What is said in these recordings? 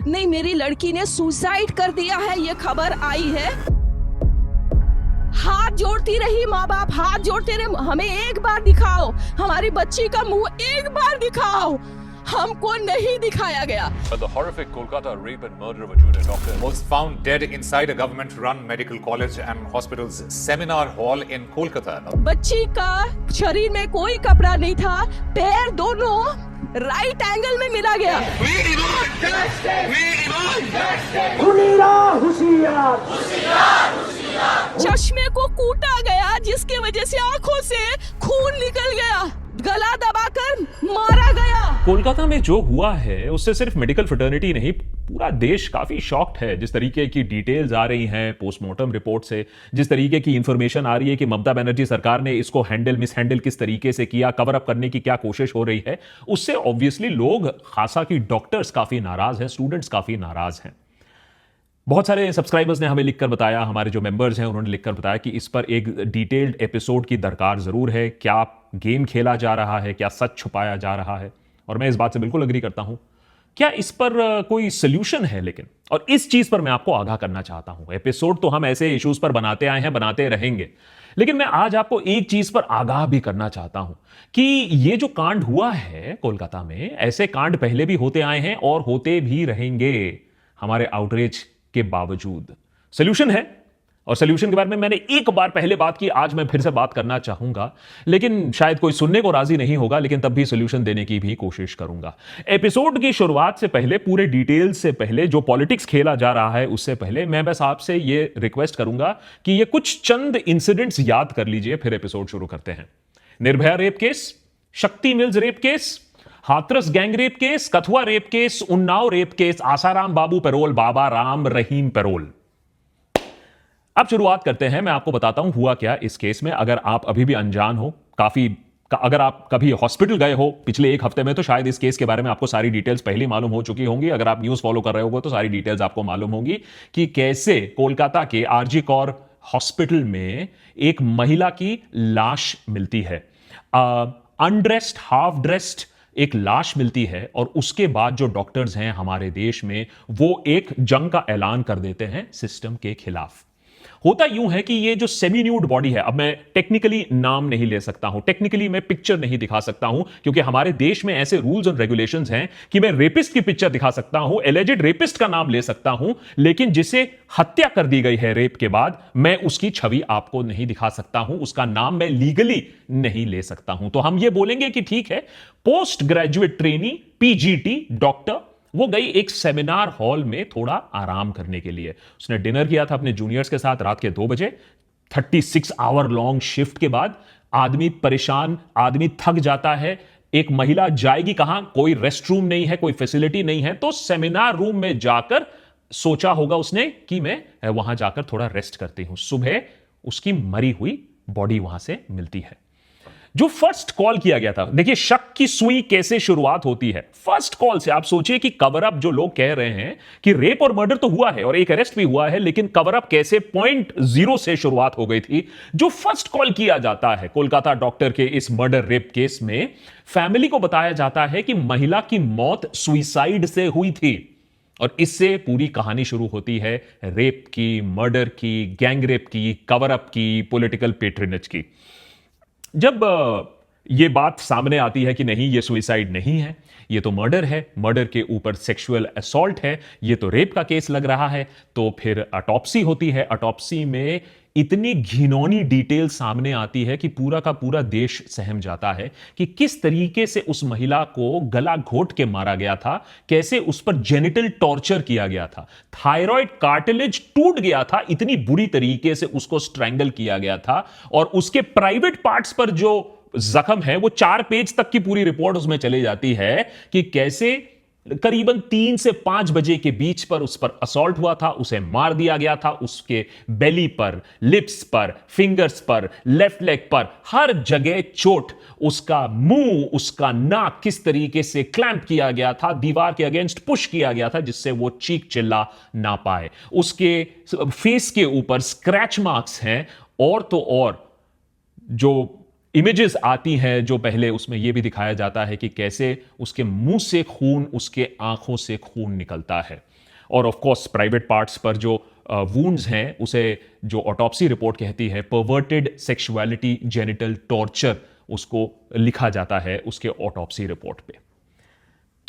नहीं, मेरी लड़की ने सुसाइड कर दिया है, ये खबर आई है। हाथ जोड़ती रही, माँ बाप हाथ जोड़ते रहे, हमें एक बार दिखाओ, हमारी बच्ची का मुंह एक बार दिखाओ। हमको नहीं दिखाया गया। The horrific Kolkata rape and murder of a junior doctor was found dead inside a government-run medical college and hospital's seminar hall in Kolkata. बच्ची का शरीर में कोई कपड़ा नहीं था, पैर दोनों राइट एंगल में मिला गया। चश्मे को कूटा गया, जिसके वजह से आंखों से खून निकल गया, गला दबाकर मारा गया। कोलकाता में जो हुआ है उससे सिर्फ मेडिकल फ्रेटर्निटी नहीं, पूरा देश काफी शॉक्ड है। जिस तरीके की डिटेल्स आ रही हैं पोस्टमार्टम रिपोर्ट से, जिस तरीके की इंफॉर्मेशन आ रही है कि ममता बनर्जी सरकार ने इसको मिसहैंडल किस तरीके से किया, कवर अप करने की क्या कोशिश हो रही है, उससे ऑब्वियसली लोग, खासा कि डॉक्टर्स काफी नाराज हैं, स्टूडेंट्स काफी नाराज हैं। बहुत सारे सब्सक्राइबर्स ने हमें लिखकर बताया, हमारे जो मेंबर्स हैं उन्होंने लिखकर बताया कि इस पर एक डिटेल्ड एपिसोड की दरकार जरूर है। क्या गेम खेला जा रहा है, क्या सच छुपाया जा रहा है? और मैं इस बात से बिल्कुल अग्री करता हूं। क्या इस पर कोई सोल्यूशन है? लेकिन और इस चीज पर मैं आपको आगाह करना चाहता हूं। एपिसोड तो हम ऐसे इश्यूज पर बनाते आए हैं, बनाते रहेंगे, लेकिन मैं आज आपको एक चीज पर आगाह भी करना चाहता हूं कि ये जो कांड हुआ है कोलकाता में, ऐसे कांड पहले भी होते आए हैं और होते भी रहेंगे हमारे आउटरीच के बावजूद। सोल्यूशन है, और सोल्यूशन के बारे में मैंने एक बार पहले बात की, आज मैं फिर से बात करना चाहूंगा, लेकिन शायद कोई सुनने को राजी नहीं होगा, लेकिन तब भी सोल्यूशन देने की भी कोशिश करूंगा। एपिसोड की शुरुआत से पहले, पूरे डिटेल्स से पहले, जो पॉलिटिक्स खेला जा रहा है उससे पहले, मैं बस आपसे ये रिक्वेस्ट करूंगा कि ये कुछ चंद इंसिडेंट्स याद कर लीजिए, फिर एपिसोड शुरू करते हैं। Nirbhaya rape case, Shakti Mills rape case, Hathras gang rape case, Kathua rape case, Unnao rape case, Asaram Babu parole, Baba Ram Rahim parole. अब शुरुआत करते हैं। मैं आपको बताता हूं हुआ क्या इस केस में, अगर आप अभी भी अनजान हो, अगर आप कभी हॉस्पिटल गए हो पिछले एक हफ्ते में, तो शायद इस केस के बारे में आपको सारी डिटेल्स पहले मालूम हो चुकी होंगी। अगर आप न्यूज फॉलो कर रहे हो तो सारी डिटेल्स आपको मालूम होंगी कि कैसे कोलकाता के आरजी कौर हॉस्पिटल में एक महिला की लाश मिलती है, अनड्रेस्ड, हाफ ड्रेस्ड एक लाश मिलती है, और उसके बाद जो डॉक्टर्स हैं हमारे देश में, वो एक जंग का ऐलान कर देते हैं सिस्टम के खिलाफ। होता यूं है कि ये जो सेमी न्यूड बॉडी है, अब मैं टेक्निकली नाम नहीं ले सकता हूं, टेक्निकली मैं पिक्चर नहीं दिखा सकता हूं, क्योंकि हमारे देश में ऐसे रूल्स और रेगुलेशंस हैं कि मैं रेपिस्ट की पिक्चर दिखा सकता हूं, एलिजेड रेपिस्ट का नाम ले सकता हूं, लेकिन जिसे हत्या कर दी गई है रेप के बाद, मैं उसकी छवि आपको नहीं दिखा सकता हूं, उसका नाम मैं लीगली नहीं ले सकता हूं। तो हम ये बोलेंगे कि ठीक है, post graduate trainee, PGT doctor, वो गई एक सेमिनार हॉल में थोड़ा आराम करने के लिए। उसने डिनर किया था अपने जूनियर्स के साथ रात के 2 बजे। 36 आवर लॉन्ग शिफ्ट के बाद आदमी परेशान, आदमी थक जाता है। एक महिला जाएगी कहां? कोई रेस्ट रूम नहीं है, कोई फैसिलिटी नहीं है, तो सेमिनार रूम में जाकर सोचा होगा उसने कि मैं वहां जाकर थोड़ा रेस्ट करती हूं। सुबह उसकी मरी हुई बॉडी वहां से मिलती है। जो फर्स्ट कॉल किया गया था, देखिए शक की सुई कैसे शुरुआत होती है, फर्स्ट कॉल से। आप सोचिए कि कवर अप, जो लोग कह रहे हैं कि रेप और मर्डर तो हुआ है और एक अरेस्ट भी हुआ है, लेकिन कवर अप कैसे पॉइंट 0 से शुरुआत हो गई थी। जो फर्स्ट कॉल किया जाता है कोलकाता डॉक्टर के इस मर्डर रेप केस में, फैमिली को बताया जाता है कि महिला की मौत सुइसाइड से हुई थी, और इससे पूरी कहानी शुरू होती है रेप की, मर्डर की, गैंग रेप की, कवर अप की, पॉलिटिकल पेट्रोनेज की। जब ये बात सामने आती है कि नहीं, ये सुइसाइड नहीं है, ये तो मर्डर है, मर्डर के ऊपर सेक्सुअल असॉल्ट है, ये तो रेप का केस लग रहा है, तो फिर ऑटोप्सी होती है। ऑटोप्सी में इतनी घिनौनी डिटेल सामने आती है कि पूरा का पूरा देश सहम जाता है कि किस तरीके से उस महिला को गला घोट के मारा गया था, कैसे उस पर जेनिटल टॉर्चर किया गया था, थायराइड कार्टिलेज टूट गया था, इतनी बुरी तरीके से उसको स्ट्रैंगल किया गया था, और उसके प्राइवेट पार्ट्स पर जो जख्म है वो 4 पेज तक की पूरी रिपोर्ट उसमें चली जाती है कि कैसे करीबन 3 से 5 बजे के बीच पर उस पर असॉल्ट हुआ था, उसे मार दिया गया था, उसके बेली पर, लिप्स पर, फिंगर्स पर, लेफ्ट लेग पर, हर जगह चोट, उसका मुंह, उसका नाक किस तरीके से क्लैंप किया गया था, दीवार के अगेंस्ट पुश किया गया था जिससे वो चीख चिल्ला ना पाए, उसके फेस के ऊपर स्क्रैच मार्क्स हैं, और तो और जो इमेजेस आती हैं जो पहले उसमें यह भी दिखाया जाता है कि कैसे उसके मुंह से खून, उसके आंखों से खून निकलता है। और ऑफ कोर्स प्राइवेट पार्ट्स पर जो वुंड्स हैं उसे जो ऑटोप्सी रिपोर्ट कहती है परवर्टेड सेक्सुअलिटी जेनिटल टॉर्चर, उसको लिखा जाता है उसके ऑटोप्सी रिपोर्ट पे।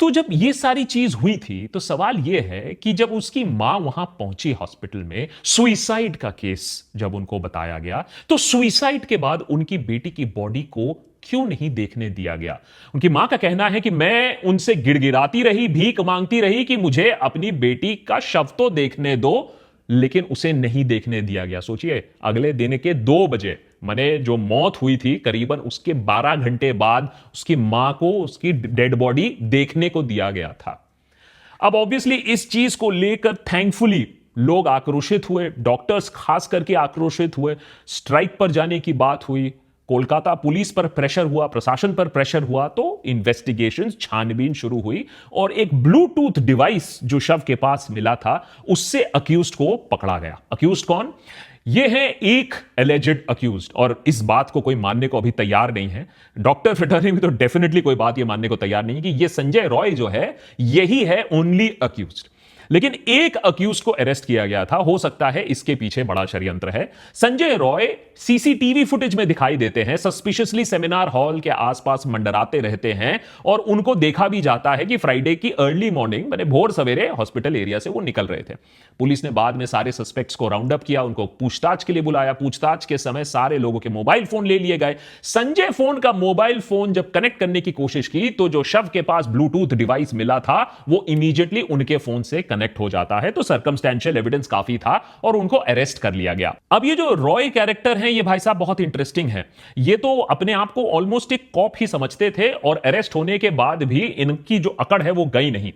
तो जब ये सारी चीज हुई थी तो सवाल यह है कि जब उसकी मां वहां पहुंची हॉस्पिटल में, सुइसाइड का केस जब उनको बताया गया, तो सुइसाइड के बाद उनकी बेटी की बॉडी को क्यों नहीं देखने दिया गया? उनकी मां का कहना है कि मैं उनसे गिड़गिड़ाती रही, भीख मांगती रही कि मुझे अपनी बेटी का शव तो देखने दो, लेकिन उसे नहीं देखने दिया गया। सोचिए, अगले दिन के 2 बजे माने जो मौत हुई थी करीबन उसके 12 घंटे बाद उसकी मां को उसकी डेड बॉडी देखने को दिया गया था। अब ऑब्वियसली इस चीज को लेकर थैंकफुली लोग आक्रोशित हुए, डॉक्टर्स खास करके आक्रोशित हुए, स्ट्राइक पर जाने की बात हुई, कोलकाता पुलिस पर प्रेशर हुआ, प्रशासन पर प्रेशर हुआ, तो इन्वेस्टिगेशन, छानबीन शुरू हुई और एक ब्लूटूथ डिवाइस जो शव के पास मिला था उससे अक्यूज्ड को पकड़ा गया। अक्यूज्ड कौन? ये है एक एलिजेड अक्यूज्ड, और इस बात को कोई मानने को अभी तैयार नहीं है। डॉक्टर फ्रेटर्नी भी तो डेफिनेटली कोई बात ये मानने को तैयार नहीं है कि ये संजय रॉय जो है यही है ओनली अक्यूज्ड। लेकिन एक अक्यूज को अरेस्ट किया गया था। हो सकता है इसके पीछे बड़ा षड्यंत्र है। संजय रॉय सीसीटीवी फुटेज में दिखाई देते हैं, सस्पिशियसली सेमिनार हॉल के आसपास मंडराते रहते हैं और उनको देखा भी जाता है कि फ्राइडे की अर्ली मॉर्निंग, मैंने भोर सवेरे हॉस्पिटल एरिया से वो निकल रहे थे। पुलिस ने बाद में सारे सस्पेक्ट्स को राउंड अप किया, उनको पूछताछ के लिए बुलाया। पूछताछ के समय सारे लोगों के मोबाइल फोन ले लिए गए। संजय फोन का मोबाइल फोन जब कनेक्ट करने की कोशिश की तो जो शव के पास ब्लूटूथ डिवाइस मिला था वो इमीडिएटली उनके फोन से कनेक्ट हो जाता है। तो सर्कमस्टेंशियल एविडेंस काफी था और उनको अरेस्ट कर लिया गया। अब ये जो रॉय कैरेक्टर है ये भाई साहब बहुत इंटरेस्टिंग है। ये तो अपने आप को ऑलमोस्ट एक कॉप ही समझते थे और अरेस्ट होने के बाद भी इनकी जो अकड़ है वो गई नहीं।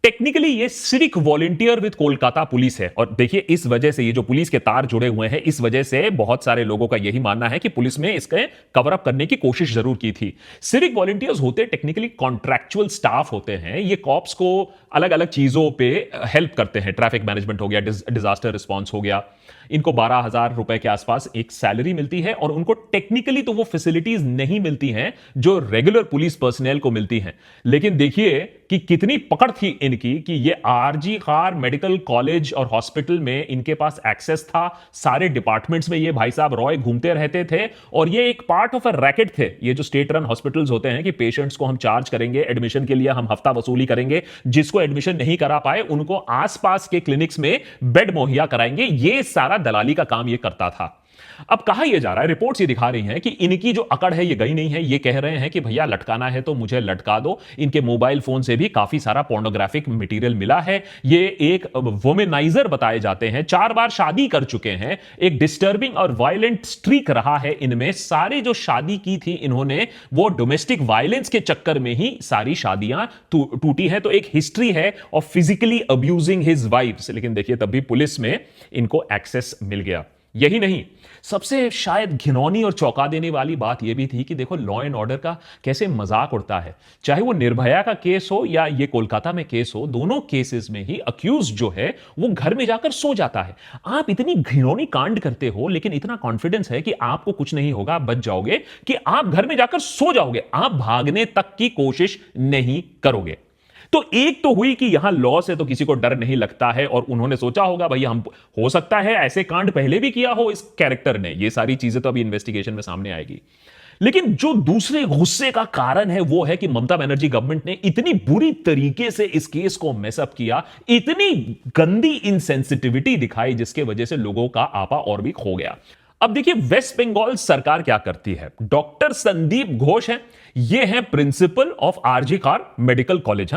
टेक्निकली ये civic volunteer with Kolkata police है और देखिए इस वजह से ये जो पुलिस के तार जुड़े हुए हैं, इस वजह से बहुत सारे लोगों का यही मानना है कि पुलिस में इसके कवर अप करने की कोशिश जरूर की थी। सिविक वॉलंटियर्स होते टेक्निकली कॉन्ट्रैक्चुअल स्टाफ होते हैं। ये कॉप्स को अलग अलग चीजों पे हेल्प करते हैं। ट्रैफिक मैनेजमेंट हो गया, डिजास्टर रिस्पॉन्स हो गया। इनको 12,000 रुपए के आसपास एक सैलरी मिलती है और उनको टेक्निकली तो वो फैसिलिटीज नहीं मिलती हैं जो रेगुलर पुलिस पर्सनल को मिलती हैं। लेकिन देखिए कि कितनी पकड़ थी इनकी कि ये आरजी खार मेडिकल कॉलेज और हॉस्पिटल में इनके पास एक्सेस था। सारे डिपार्टमेंट्स में ये भाई साहब रॉय घूमते रहते थे और ये एक पार्ट ऑफ अ रैकेट थे। ये जो स्टेट रन हॉस्पिटल्स होते हैं कि पेशेंट्स को हम चार्ज करेंगे, एडमिशन के लिए हम हफ्ता वसूली करेंगे, जिसको एडमिशन नहीं करा पाए उनको आसपास के क्लिनिक्स में बेड मुहैया कराएंगे। ये सारा दलाली का काम ये करता था। अब कहा यह जा रहा है, रिपोर्ट्स ये दिखा रही हैं कि इनकी जो अकड़ है ये गई नहीं है। ये कह रहे हैं कि भैया लटकाना है तो मुझे लटका दो। इनके मोबाइल फोन से भी काफी सारा पोर्नोग्राफिक मटेरियल मिला है। ये एक वुमेनाइजर बताए जाते हैं, 4 बार शादी कर चुके हैं। एक डिस्टर्बिंग और वायलेंट स्ट्रीक रहा है इनमें। सारे जो शादी की थी इन्होंने वो डोमेस्टिक वायलेंस के चक्कर में ही सारी शादियां टूटी हैं। तो एक हिस्ट्री है of physically abusing his wives. लेकिन देखिए तब भी पुलिस में इनको एक्सेस मिल गया। यही नहीं, सबसे शायद घिनौनी और चौंका देने वाली बात यह भी थी कि देखो लॉ एंड ऑर्डर का कैसे मजाक उड़ता है। चाहे वो निर्भया का केस हो या ये कोलकाता में केस हो, दोनों केसेस में ही अक्यूज जो है वो घर में जाकर सो जाता है। आप इतनी घिनौनी कांड करते हो लेकिन इतना कॉन्फिडेंस है कि आपको कुछ नहीं होगा, बच जाओगे, कि आप घर में जाकर सो जाओगे, आप भागने तक की कोशिश नहीं करोगे। तो एक तो हुई कि यहां लॉ से तो किसी को डर नहीं लगता है और उन्होंने सोचा होगा भैया हम, हो सकता है ऐसे कांड पहले भी किया हो इस कैरेक्टर ने। ये सारी चीजें तो अभी इन्वेस्टिगेशन में सामने आएगी। लेकिन जो दूसरे गुस्से का कारण है वो है कि ममता बनर्जी गवर्नमेंट ने इतनी बुरी तरीके से इस केस को मेसअप किया, इतनी गंदी इनसेंसिटिविटी दिखाई, जिसके वजह से लोगों का आपा और भी खो गया। अब देखिए वेस्ट बंगाल सरकार क्या करती है। डॉक्टर संदीप घोष हैं, ये हैं प्रिंसिपल ऑफ आरजी खार मेडिकल कॉलेज।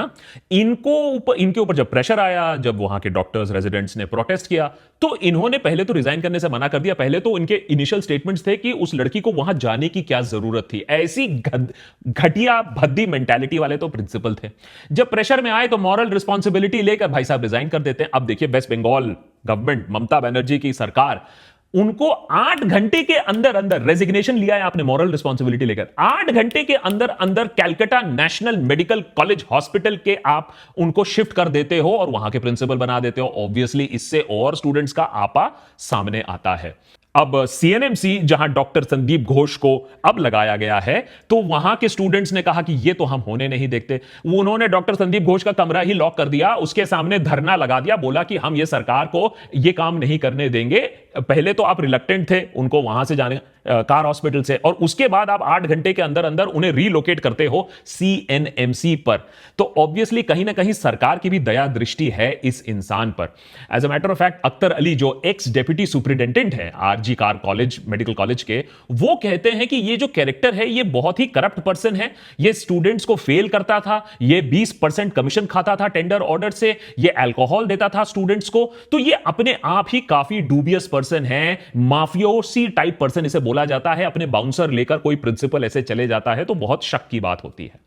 इनके ऊपर जब प्रेशर आया, जब वहां के डॉक्टर्स रेजिडेंट्स ने प्रोटेस्ट किया, तो इन्होंने पहले तो रिजाइन करने से मना कर दिया। पहले तो इनके इनिशियल स्टेटमेंट्स थे कि उस लड़की को वहां जाने की क्या जरूरत थी। ऐसी घटिया भद्दी मेंटालिटी वाले तो प्रिंसिपल थे। जब प्रेशर में आए तो मॉरल रिस्पॉन्सिबिलिटी लेकर भाई साहब रिजाइन कर देते हैं। अब देखिए वेस्ट बंगाल गवर्नमेंट, ममता बनर्जी की सरकार, उनको 8 घंटे के अंदर अंदर रेजिग्नेशन लिया है आपने मॉरल रिस्पॉन्सिबिलिटी लेकर। 8 घंटे के अंदर अंदर Calcutta national medical college hospital के आप उनको शिफ्ट कर देते हो और वहां के प्रिंसिपल बना देते हो। ऑब्वियसली इससे और स्टूडेंट्स का आपा सामने आता है। अब सीएनएमसी जहां डॉक्टर संदीप घोष को अब लगाया गया है, तो वहां के स्टूडेंट्स ने कहा कि ये तो हम होने नहीं देखते। उन्होंने डॉक्टर संदीप घोष का कमरा ही लॉक कर दिया, उसके सामने धरना लगा दिया, बोला कि हम ये सरकार को ये काम नहीं करने देंगे। पहले तो आप रिलक्टेंट थे उनको वहां से जाने कार हॉस्पिटल से, और उसके बाद आप 8 घंटे के अंदर अंदर उन्हें रीलोकेट करते हो सीएनएमसी पर। तो ऑब्वियसली कहीं ना कहीं सरकार की भी दया दृष्टि है इस इंसान पर। As a matter of fact, Akhtar Ali जो एक्स डेप्यूटी सुपरिटेंडेंट है RG Kar college medical college के, वो कहते हैं कि ये जो कैरेक्टर है ये बहुत ही करप्ट पर्सन है। ये स्टूडेंट्स को फेल करता था, ये 20% कमीशन खाता था टेंडर ऑर्डर से, ये अल्कोहल देता था स्टूडेंट्स को। तो ये अपने आप ही काफी डूबियस पर्सन है, माफियोसी टाइप पर्सन इसे बोला जाता है। अपने बाउंसर लेकर कोई प्रिंसिपल ऐसे चले जाता है तो बहुत शक की बात होती है।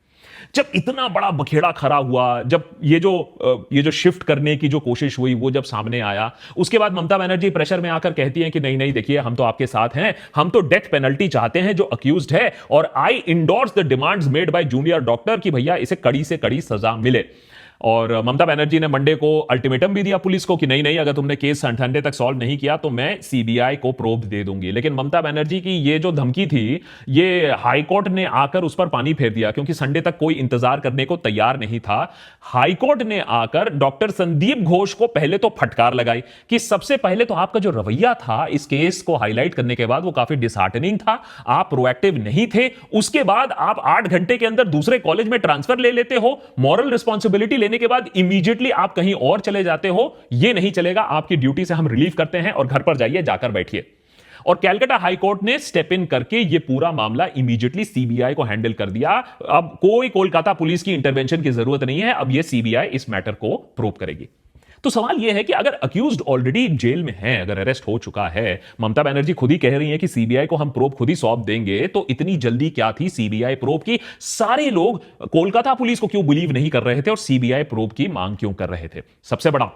जब इतना बड़ा बखेड़ा खड़ा हुआ, जब ये जो शिफ्ट करने की जो कोशिश हुई वो जब सामने आया, उसके बाद ममता बनर्जी प्रेशर में आकर कहती हैं कि नहीं नहीं देखिए हम तो आपके साथ हैं, हम तो डेथ पेनल्टी चाहते हैं जो अक्यूज्ड है, और I endorse the demands made by junior doctor कि भैया इसे कड़ी से कड़ी सजा मिले। और ममता बनर्जी ने मंडे को अल्टीमेटम भी दिया पुलिस को कि नहीं नहीं अगर तुमने केस संडे तक सॉल्व नहीं किया तो मैं सीबीआई को प्रोब दे दूंगी। लेकिन ममता बनर्जी की ये जो धमकी थी, ये हाईकोर्ट ने आकर उस पर पानी फेर दिया, क्योंकि संडे तक कोई इंतजार करने को तैयार नहीं था। हाईकोर्ट ने आकर डॉक्टर संदीप घोष को पहले तो फटकार लगाई कि सबसे पहले तो आपका जो रवैया था इस केस को हाईलाइट करने के बाद वो काफी डिसहार्टनिंग था, आप प्रोएक्टिव नहीं थे। उसके बाद आप 8 घंटे के अंदर दूसरे कॉलेज में ट्रांसफर ले लेते हो, मॉरल रिस्पॉन्सिबिलिटी के बाद इमीडिएटली आप कहीं और चले जाते हो। यह नहीं चलेगा, आपकी ड्यूटी से हम रिलीव करते हैं और घर पर जाइए, जाकर बैठिए। और कैलकाटा हाईकोर्ट ने स्टेप इन करके यह पूरा मामला इमीडिएटली सीबीआई को हैंडल कर दिया। अब कोई कोलकाता पुलिस की इंटरवेंशन की जरूरत नहीं है, अब यह सीबीआई इस मैटर को प्रूव करेगी। तो सवाल यह है कि अगर अक्यूज्ड ऑलरेडी जेल में है, अगर अरेस्ट हो चुका है, ममता बनर्जी खुद ही कह रही है कि सीबीआई को हम प्रोब खुद ही सौंप देंगे, तो इतनी जल्दी क्या थी सीबीआई प्रोब की? सारे लोग कोलकाता पुलिस को क्यों बिलीव नहीं कर रहे थे और सीबीआई प्रोब की मांग क्यों कर रहे थे? सबसे बड़ा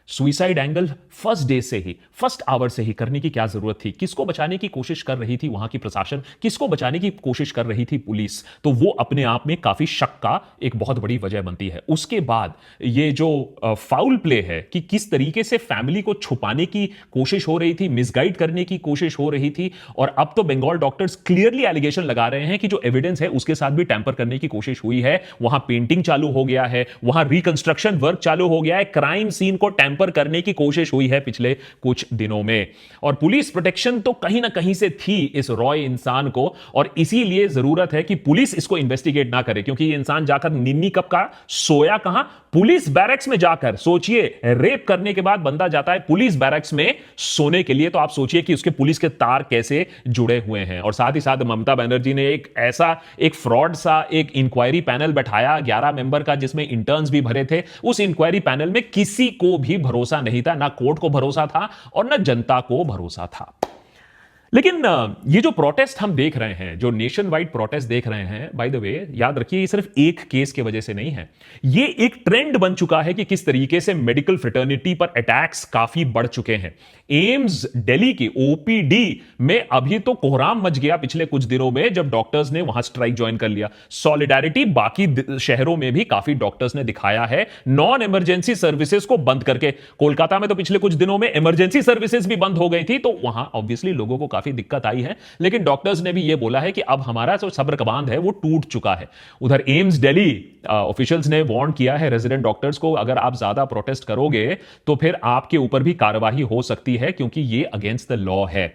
सुइसाइड एंगल फर्स्ट डे से ही, फर्स्ट आवर से ही करने की क्या जरूरत थी? किसको बचाने की कोशिश कर रही थी वहां की प्रशासन, किसको बचाने की कोशिश कर रही थी पुलिस? तो वो अपने आप में काफी शक का एक बहुत बड़ी वजह बनती है। उसके बाद ये जो फाउल प्ले है कि किस तरीके से फैमिली को छुपाने की कोशिश हो रही थी, मिसगाइड करने की कोशिश हो रही थी, और अब तो बंगाल डॉक्टर्स क्लियरली एलिगेशन लगा रहे हैं कि जो एविडेंस है उसके साथ भी टैंपर करने की कोशिश हुई है। वहां पेंटिंग चालू हो गया है, वहां रिकंस्ट्रक्शन वर्क चालू हो गया है, क्राइम सीन को पर करने की कोशिश हुई है पिछले कुछ दिनों में। और पुलिस प्रोटेक्शन तो कहीं ना कहीं से थी इस रॉय इंसान को, और इसीलिए जरूरत है कि पुलिस इसको इन्वेस्टिगेट ना करे, क्योंकि ये इंसान जाकर निन्नी कब का सोया कहां? पुलिस बैरक्स में जाकर। सोचिए, रेप करने के बाद बंदा जाता है पुलिस बैरक्स में सोने के लिए, तो आप सोचिए कि उसके पुलिस के तार कैसे जुड़े हुए हैं। और साथ ही साथ ममता बनर्जी ने एक फ्रॉड सा एक इंक्वायरी पैनल बैठाया 11 मेंबर का, जिसमें इंटर्न्स भी भरे थे। उस इंक्वायरी पैनल में किसी को भी भरोसा नहीं था, ना कोर्ट को भरोसा था और ना जनता को भरोसा था। लेकिन ये जो प्रोटेस्ट हम देख रहे हैं, जो नेशन वाइड प्रोटेस्ट देख रहे हैं, बाय द वे याद रखिए ये सिर्फ एक केस की वजह से नहीं है, ये एक ट्रेंड बन चुका है कि किस तरीके से मेडिकल फ्रेटर्निटी पर अटैक्स काफी बढ़ चुके हैं। एम्स दिल्ली की ओपीडी में अभी तो कोहराम मच गया पिछले कुछ दिनों में जब डॉक्टर्स ने वहां स्ट्राइक ज्वाइन कर लिया। सॉलिडारिटी बाकी शहरों में भी काफी डॉक्टर्स ने दिखाया है, नॉन इमरजेंसी सर्विसेज को बंद करके। कोलकाता में तो पिछले कुछ दिनों में इमरजेंसी सर्विसेज भी बंद हो गई थी, तो वहां ऑब्वियसली लोगों को काफी दिक्कत आई है। लेकिन डॉक्टर्स ने भी यह बोला है कि अब हमारा जो सब्र का बांध है वो टूट चुका है। उधर एम्स दिल्ली ऑफिशियल्स ने वार्न किया है रेजिडेंट डॉक्टर्स को, अगर आप ज्यादा प्रोटेस्ट करोगे तो फिर आपके ऊपर भी कार्रवाई हो सकती है, क्योंकि ये अगेंस्ट द लॉ है।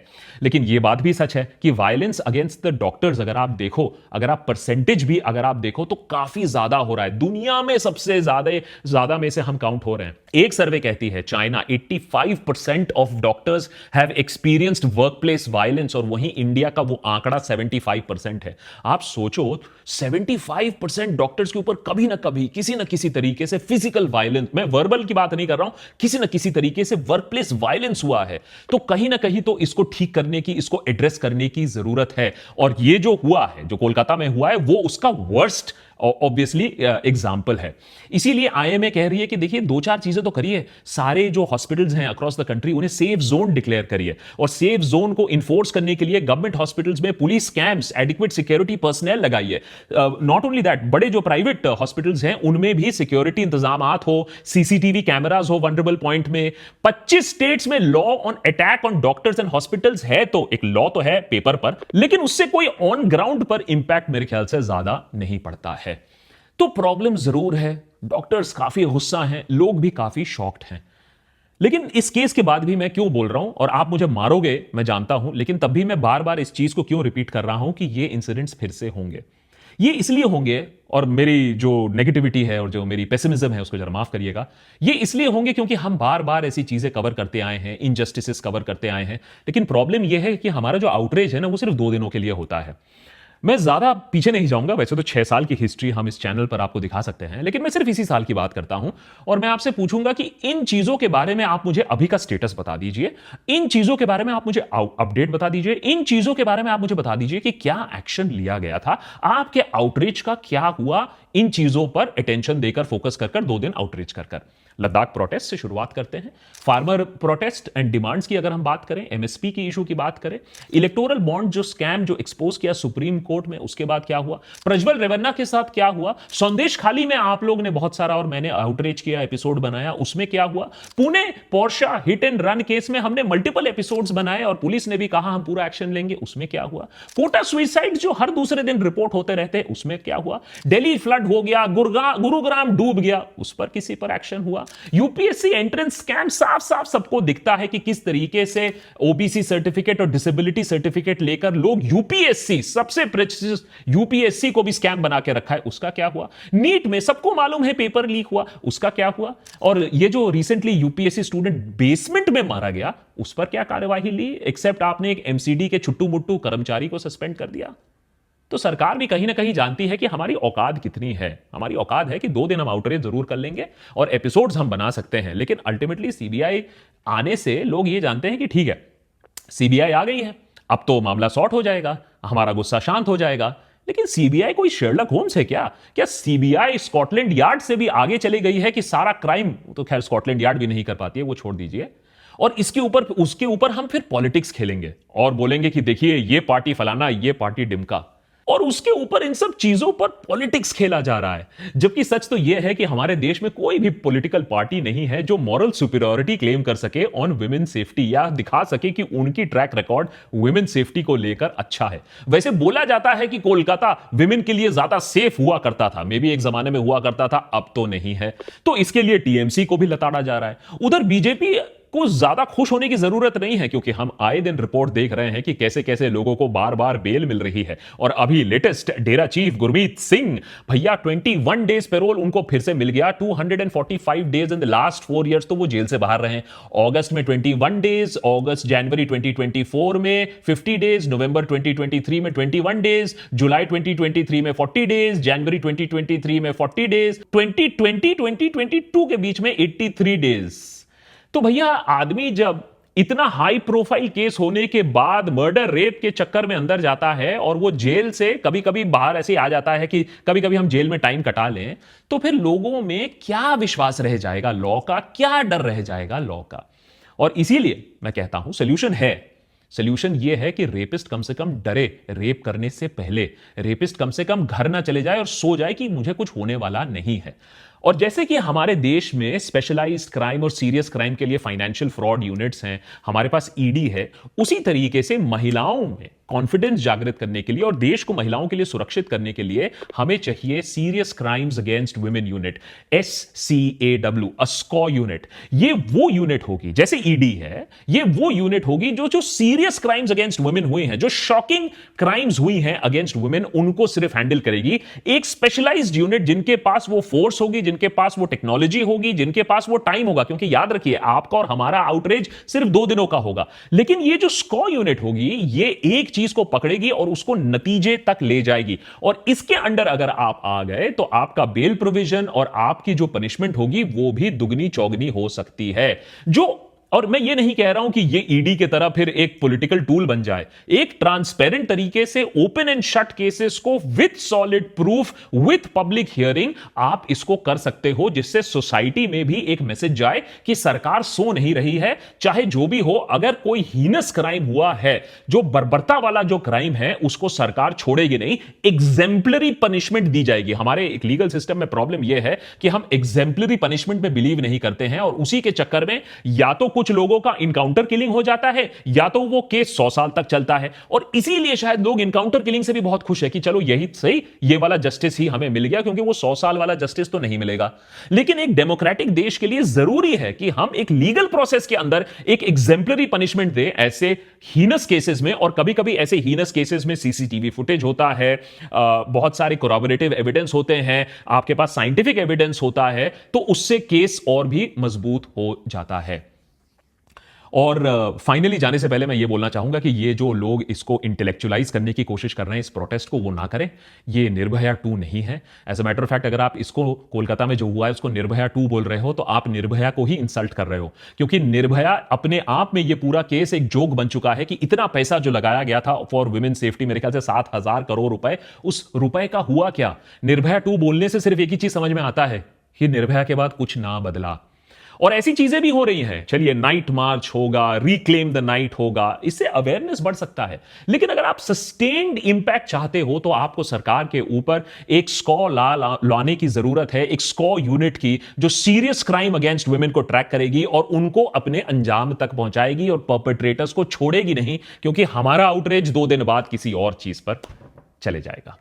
लेकिन ये बात भी सच है कि वायलेंस अगेंस्ट द डॉक्टर्स अगर आप देखो, अगर आप परसेंटेज भी अगर आप देखो तो काफी ज्यादा हो रहा है। दुनिया में सबसे ज्यादा में से हम काउंट हो रहे हैं। एक सर्वे कहती है China 85% of doctors have experienced workplace violence, और वहीं इंडिया का वो आंकड़ा 75% है। आप सोचो 75% डॉक्टर्स के ऊपर कभी ना कभी किसी ना किसी तरीके से फिजिकल वायलेंस, मैं वर्बल की बात नहीं कर रहा हूं, किसी ना किसी तरीके से वर्कप्लेस वायलेंस हुआ है। तो कहीं ना कहीं तो इसको ठीक करने की, इसको एड्रेस करने की जरूरत है। और ये जो हुआ है, जो कोलकाता में हुआ है, वो उसका वर्स्ट ऑब्वियसली एग्जाम्पल है। इसीलिए आईएमए कह रही है कि देखिए 2-4 चीजें तो करिए, सारे जो हॉस्पिटल्स हैं अक्रॉस द कंट्री उन्हें सेफ जोन डिक्लेयर करिए, और सेफ जोन को इन्फोर्स करने के लिए गवर्नमेंट हॉस्पिटल्स में police camps, adequate security personal लगाइए। नॉट ओनली दैट, बड़े जो प्राइवेट हॉस्पिटल्स हैं उनमें भी सिक्योरिटी इंतजामात हो, सीसीटीवी कैमरास हो वल्नरेबल पॉइंट में। 25 स्टेट्स में law on attack on doctors and hospitals है, तो एक लॉ तो है पेपर पर, लेकिन उससे कोई ऑन ग्राउंड पर इंपैक्ट मेरे ख्याल से ज्यादा नहीं पड़ता है। तो प्रॉब्लम जरूर है, डॉक्टर्स काफी गुस्सा हैं, लोग भी काफी शॉक्ड हैं। लेकिन इस केस के बाद भी मैं क्यों बोल रहा हूं, और आप मुझे मारोगे मैं जानता हूं, लेकिन तब भी मैं बार बार इस चीज को क्यों रिपीट कर रहा हूं कि ये इंसिडेंट्स फिर से होंगे। ये इसलिए होंगे, और मेरी जो नेगेटिविटी है और जो मेरी पेसिमिज्म है उसको जरा माफ करिएगा, ये इसलिए होंगे क्योंकि हम बार बार ऐसी चीजें कवर करते आए हैं, इनजस्टिसेस कवर करते आए हैं। लेकिन प्रॉब्लम यह है कि हमारा जो आउटरीच है ना, वो सिर्फ 2 दिनों के लिए होता है। मैं ज्यादा पीछे नहीं जाऊंगा, वैसे तो 6 साल की हिस्ट्री हम इस चैनल पर आपको दिखा सकते हैं, लेकिन मैं सिर्फ इसी साल की बात करता हूं। और मैं आपसे पूछूंगा कि इन चीजों के बारे में आप मुझे अभी का स्टेटस बता दीजिए, इन चीजों के बारे में आप मुझे अपडेट बता दीजिए, इन चीजों के बारे में आप मुझे बता दीजिए कि क्या एक्शन लिया गया था, आपके आउटरीच का क्या हुआ, इन चीजों पर अटेंशन देकर, फोकस कर 2 दिन आउटरीच कर। लद्दाख प्रोटेस्ट से शुरुआत करते हैं। फार्मर प्रोटेस्ट एंड डिमांड्स की अगर हम बात करें, एमएसपी की इशू की बात करें, इलेक्टोरल बॉन्ड जो स्कैम जो एक्सपोज किया सुप्रीम कोर्ट में, उसके बाद क्या हुआ, प्रज्वल रेवन्ना के साथ क्या हुआ, संदेश खाली में आप लोग ने बहुत सारा और मैंने आउटरीच किया, एपिसोड बनाया, उसमें क्या हुआ, Pune Portia hit and run case में हमने मल्टीपल एपिसोड्स बनाए और पुलिस ने भी कहा हम पूरा एक्शन लेंगे, उसमें क्या हुआ, कोटा सुइसाइड जो हर दूसरे दिन रिपोर्ट होते रहते हैं, उसमें क्या हुआ, दिल्ली फ्लड हो गया, गुरुग्राम डूब गया, उस पर किसी पर एक्शन हुआ, यूपीएससी एंट्रेंस स्कैम, साफ साफ सबको दिखता है कि किस तरीके से ओबीसी सर्टिफिकेट और डिसेबिलिटी सर्टिफिकेट लेकर लोग यूपीएससी, सबसे प्रेस्टिजियस यूपीएससी को भी स्कैम बना के रखा है, उसका क्या हुआ, नीट में सबको मालूम है पेपर लीक हुआ, उसका क्या हुआ, और ये जो रिसेंटली यूपीएससी स्टूडेंट बेसमेंट में मारा गया, उस पर क्या कार्यवाही ली, एक्सेप्ट आपने एक एमसीडी के छुट्टू मुट्टू कर्मचारी को सस्पेंड कर दिया। तो सरकार भी कहीं ना कहीं जानती है कि हमारी औकात कितनी है। हमारी औकात है कि 2 दिन हम आउटरीच जरूर कर लेंगे और एपिसोड्स हम बना सकते हैं, लेकिन अल्टीमेटली सीबीआई आने से लोग ये जानते हैं कि ठीक है सीबीआई आ गई है, अब तो मामला सॉर्ट हो जाएगा, हमारा गुस्सा शांत हो जाएगा। लेकिन सीबीआई कोई शेरलॉक होम्स है क्या? क्या सीबीआई स्कॉटलैंड यार्ड से भी आगे चली गई है कि सारा क्राइम, तो खैर स्कॉटलैंड यार्ड भी नहीं कर पाती है, वो छोड़ दीजिए, और उसके ऊपर हम फिर पॉलिटिक्स खेलेंगे और बोलेंगे कि देखिए ये पार्टी फलाना, ये पार्टी डिमका, और उसके ऊपर इन सब चीजों पर पॉलिटिक्स खेला जा रहा है। जबकि सच तो यह है कि हमारे देश में कोई भी पॉलिटिकल पार्टी नहीं है जो मॉरल सुपीरियरिटी क्लेम कर सके ऑन वुमेन सेफ्टी, या दिखा सके कि उनकी ट्रैक रिकॉर्ड वुमेन सेफ्टी को लेकर अच्छा है। वैसे बोला जाता है कि कोलकाता वुमेन के लिए ज्यादा सेफ हुआ करता था, मे बी एक जमाने में हुआ करता था, अब तो नहीं है, तो इसके लिए टीएमसी को भी लताड़ा जा रहा है। उधर बीजेपी को ज्यादा खुश होने की जरूरत नहीं है, क्योंकि हम आए दिन रिपोर्ट देख रहे हैं कि कैसे कैसे लोगों को बार बार बेल मिल रही है। और अभी लेटेस्ट डेरा चीफ गुरमीत सिंह भैया 21 डेज पेरोल उनको फिर से मिल गया, 245 days in the last 4 years तो वो जेल से बाहर रहे। अगस्त में 21 डेज, अगस्त जनवरी 2024 में 50 डेज, नवंबर 2023 में 21 डेज, जुलाई 2023 में 40 डेज, जनवरी 2023 में 40 डेज, 2020-2022 के बीच में 83 डेज। तो भैया आदमी जब इतना हाई प्रोफाइल केस होने के बाद मर्डर रेप के चक्कर में अंदर जाता है और वो जेल से कभी कभी बाहर ऐसे आ जाता है कि कभी कभी हम जेल में टाइम कटा लें, तो फिर लोगों में क्या विश्वास रह जाएगा लॉ का, क्या डर रह जाएगा लॉ का। और इसीलिए मैं कहता हूं सोल्यूशन है। सोल्यूशन यह है कि रेपिस्ट कम से कम डरे, रेप करने से पहले रेपिस्ट कम से कम घर ना चले जाए और सो जाए कि मुझे कुछ होने वाला नहीं है। और जैसे कि हमारे देश में स्पेशलाइज्ड क्राइम और सीरियस क्राइम के लिए फाइनेंशियल फ्रॉड यूनिट्स हैं, हमारे पास ईडी है, उसी तरीके से महिलाओं में कॉन्फिडेंस जागृत करने के लिए और देश को महिलाओं के लिए सुरक्षित करने के लिए हमें चाहिए serious crimes against women unit, SCAW, अस्कॉ यूनिट। ये वो यूनिट होगी, जैसे ईडी है, ये वो यूनिट होगी जो सीरियस क्राइम्स अगेंस्ट वुमेन हुए हैं, जो शॉकिंग क्राइम्स हुई हैं अगेंस्ट वुमेन, उनको सिर्फ हैंडल करेगी। एक स्पेशलाइज्ड यूनिट जिनके पास वो फोर्स होगी, जिनके पास वो टेक्नोलॉजी होगी, जिनके पास वो टाइम होगा, क्योंकि याद रखिए आपका और हमारा आउटरीच सिर्फ 2 दिनों का होगा, लेकिन ये जो स्कॉ यूनिट होगी ये एक चीज को पकड़ेगी और उसको नतीजे तक ले जाएगी। और इसके अंडर अगर आप आ गए तो आपका बेल प्रोविजन और आपकी जो पनिशमेंट होगी वो भी दुगनी चौगनी हो सकती है। जो और मैं ये नहीं कह रहा हूं कि ये ईडी की तरह फिर एक पॉलिटिकल टूल बन जाए। एक ट्रांसपेरेंट तरीके से ओपन एंड शट केसेस को with solid proof, with public hearing आप इसको कर सकते हो, जिससे सोसाइटी में भी एक मैसेज जाए कि सरकार सो नहीं रही है। चाहे जो भी हो, अगर कोई हीनस क्राइम हुआ है, जो बर्बरता वाला जो क्राइम है, उसको सरकार छोड़ेगी नहीं, एग्जेम्पलरी पनिशमेंट दी जाएगी। हमारे एक लीगल सिस्टम में प्रॉब्लम यह है कि हम एग्जेम्पलरी पनिशमेंट में बिलीव नहीं करते हैं, और उसी के चक्कर में या तो कुछ लोगों का इनकाउंटर किलिंग हो जाता है, या तो वो केस 100 साल तक चलता है। और इसीलिए शायद लोग इनकाउंटर किलिंग से भी बहुत खुश है कि चलो यही सही, ये वाला जस्टिस ही हमें मिल गया, क्योंकि वो 100 साल वाला जस्टिस तो नहीं मिलेगा। लेकिन एक डेमोक्रेटिक देश के लिए जरूरी है कि हम एक लीगल प्रोसेस के अंदर एक एग्जेम्पलरी पनिशमेंट दे ऐसे हीनस केसेस में। और कभी कभी ऐसे हीनस केसेस में सीसीटीवी फुटेज होता है, बहुत सारे कोरॉबोरेटिव एविडेंस होते हैं, आपके पास साइंटिफिक एविडेंस होता है, तो उससे केस और भी मजबूत हो जाता है। और फाइनली जाने से पहले मैं ये बोलना चाहूंगा कि ये जो लोग इसको इंटेलेक्चुअलाइज करने की कोशिश कर रहे हैं, इस प्रोटेस्ट को, वो ना करें। ये निर्भया 2 नहीं है। As a matter of fact, अगर आप इसको कोलकाता में जो हुआ है उसको निर्भया 2 बोल रहे हो, तो आप निर्भया को ही इंसल्ट कर रहे हो। क्योंकि निर्भया अपने आप में ये पूरा केस एक जोक बन चुका है कि इतना पैसा जो लगाया गया था फॉर वुमेन सेफ्टी, मेरे ख्याल से 7,000 करोड़ रुपए, उस रुपए का हुआ क्या? निर्भया 2 बोलने से सिर्फ एक ही चीज समझ में आता है कि निर्भया के बाद कुछ ना बदला। और ऐसी चीजें भी हो रही हैं। चलिए, नाइट मार्च होगा, रिक्लेम द नाइट होगा, इससे अवेयरनेस बढ़ सकता है। लेकिन अगर आप सस्टेन्ड इंपैक्ट चाहते हो, तो आपको सरकार के ऊपर एक स्कॉ लाने की जरूरत है, एक स्कॉ यूनिट की, जो सीरियस क्राइम अगेंस्ट वुमेन को ट्रैक करेगी और उनको अपने अंजाम तक पहुंचाएगी, और परपेट्रेटर्स को छोड़ेगी नहीं, क्योंकि हमारा आउटरीच 2 दिन बाद किसी और चीज पर चले जाएगा।